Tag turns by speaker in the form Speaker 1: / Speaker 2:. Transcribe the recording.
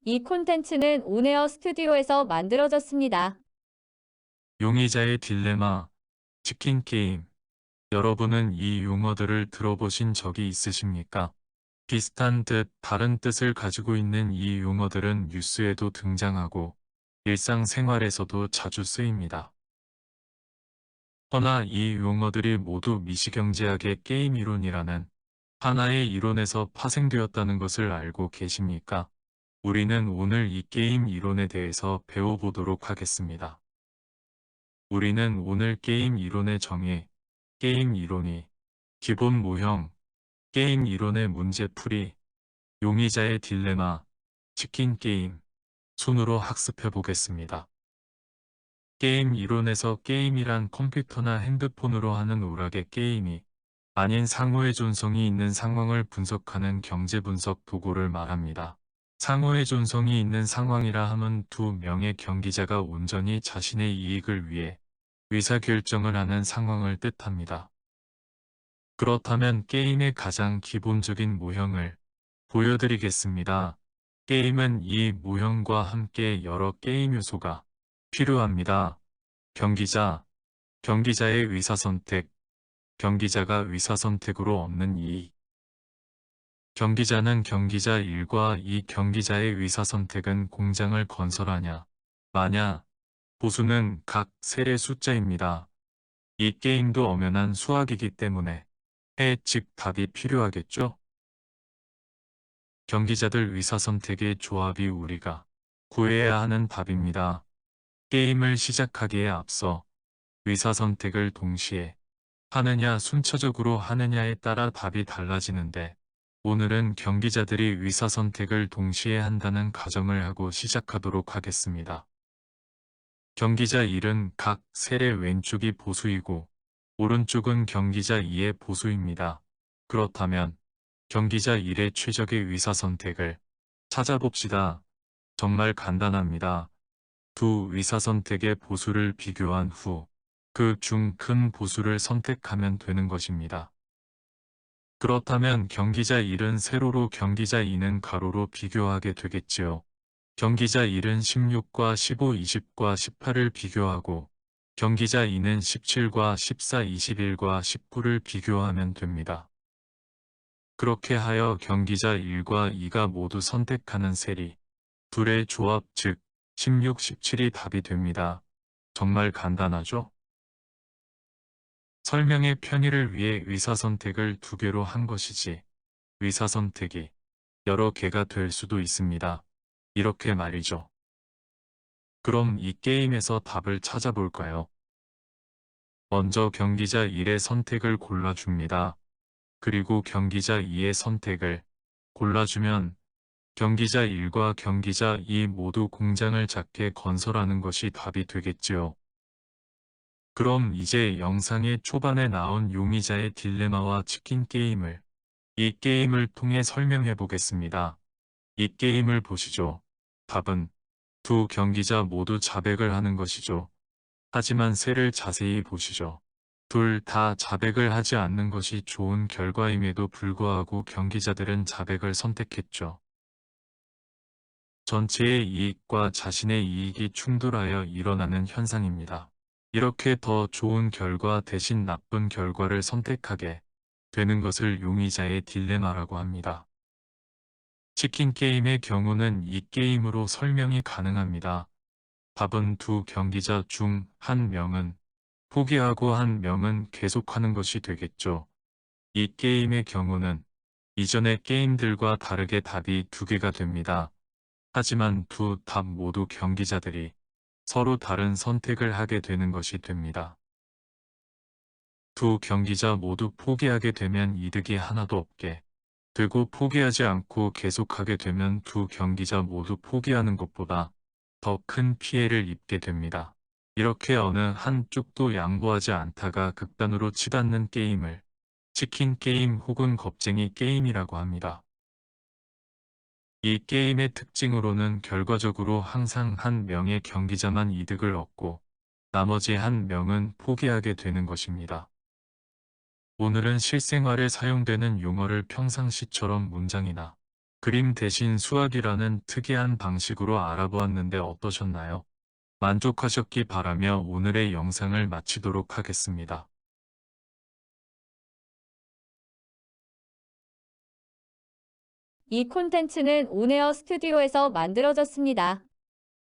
Speaker 1: 이 콘텐츠는 온에어 스튜디오에서 만들어졌습니다.
Speaker 2: 용의자의 딜레마, 치킨 게임. 여러분은 이 용어들을 들어보신 적이 있으십니까? 비슷한 듯 다른 뜻을 가지고 있는 이 용어들은 뉴스에도 등장하고 일상생활에서도 자주 쓰입니다. 허나 이 용어들이 모두 미시경제학의 게임 이론이라는 하나의 이론에서 파생되었다는 것을 알고 계십니까? 우리는 오늘 이 게임 이론에 대해서 배워보도록 하겠습니다. 우리는 오늘 게임 이론의 정의, 게임 이론이, 기본 모형, 게임 이론의 문제풀이, 용의자의 딜레마, 치킨 게임, 손으로 학습해 보겠습니다. 게임 이론에서 게임이란 컴퓨터나 핸드폰으로 하는 오락의 게임이 아닌 상호의 존성이 있는 상황을 분석하는 경제분석 도구를 말합니다. 상호의 존성이 있는 상황이라 함은 두 명의 경기자가 온전히 자신의 이익을 위해 의사결정을 하는 상황을 뜻합니다. 그렇다면 게임의 가장 기본적인 모형을 보여드리겠습니다. 게임은 이 모형과 함께 여러 게임 요소가 필요합니다. 경기자, 경기자의 의사선택, 경기자가 의사선택으로 얻는 이익. 경기자는 경기자 1과 이 경기자의 의사선택은 공장을 건설하냐, 마냐, 보수는 각 셀의 숫자입니다. 이 게임도 엄연한 수학이기 때문에 즉 답이 필요하겠죠? 경기자들 의사선택의 조합이 우리가 구해야 하는 답입니다. 게임을 시작하기에 앞서 의사선택을 동시에 하느냐 순차적으로 하느냐에 따라 답이 달라지는데 오늘은 경기자들이 의사선택을 동시에 한다는 가정을 하고 시작하도록 하겠습니다. 경기자 1은 각 셀의 왼쪽이 보수이고 오른쪽은 경기자 2의 보수입니다. 그렇다면 경기자 1의 최적의 의사선택을 찾아봅시다. 정말 간단합니다. 두 의사선택의 보수를 비교한 후 그 중 큰 보수를 선택하면 되는 것입니다. 그렇다면 경기자 1은 세로로 경기자 2는 가로로 비교하게 되겠지요. 경기자 1은 16과 15, 20과 18을 비교하고 경기자 2는 17과 14, 21과 19를 비교하면 됩니다. 그렇게 하여 경기자 1과 2가 모두 선택하는 셀이 둘의 조합 즉 16, 17이 답이 됩니다. 정말 간단하죠? 설명의 편의를 위해 의사선택을 두 개로 한 것이지 의사선택이 여러 개가 될 수도 있습니다. 이렇게 말이죠. 그럼 이 게임에서 답을 찾아볼까요? 먼저 경기자 1의 선택을 골라줍니다. 그리고 경기자 2의 선택을 골라주면 경기자 1과 경기자 2 모두 공장을 작게 건설하는 것이 답이 되겠지요. 그럼 이제 영상의 초반에 나온 용의자의 딜레마와 치킨 게임을 이 게임을 통해 설명해 보겠습니다. 이 게임을 보시죠. 답은 두 경기자 모두 자백을 하는 것이죠. 하지만 셀을 자세히 보시죠. 둘 다 자백을 하지 않는 것이 좋은 결과임에도 불구하고 경기자들은 자백을 선택했죠. 전체의 이익과 자신의 이익이 충돌하여 일어나는 현상입니다. 이렇게 더 좋은 결과 대신 나쁜 결과를 선택하게 되는 것을 용의자의 딜레마라고 합니다. 치킨 게임의 경우는 이 게임으로 설명이 가능합니다. 답은 두 경기자 중 한 명은 포기하고 한 명은 계속하는 것이 되겠죠. 이 게임의 경우는 이전의 게임들과 다르게 답이 두 개가 됩니다. 하지만 두 답 모두 경기자들이 서로 다른 선택을 하게 되는 것이 됩니다. 두 경기자 모두 포기하게 되면 이득이 하나도 없게 되고 포기하지 않고 계속하게 되면 두 경기자 모두 포기하는 것보다 더 큰 피해를 입게 됩니다. 이렇게 어느 한쪽도 양보하지 않다가 극단으로 치닫는 게임을 치킨 게임 혹은 겁쟁이 게임이라고 합니다. 이 게임의 특징으로는 결과적으로 항상 한 명의 경기자만 이득을 얻고 나머지 한 명은 포기하게 되는 것입니다. 오늘은 실생활에 사용되는 용어를 평상시처럼 문장이나 그림 대신 수학이라는 특이한 방식으로 알아보았는데 어떠셨나요? 만족하셨기 바라며 오늘의 영상을 마치도록 하겠습니다.
Speaker 1: 이 콘텐츠는 온에어 스튜디오에서 만들어졌습니다.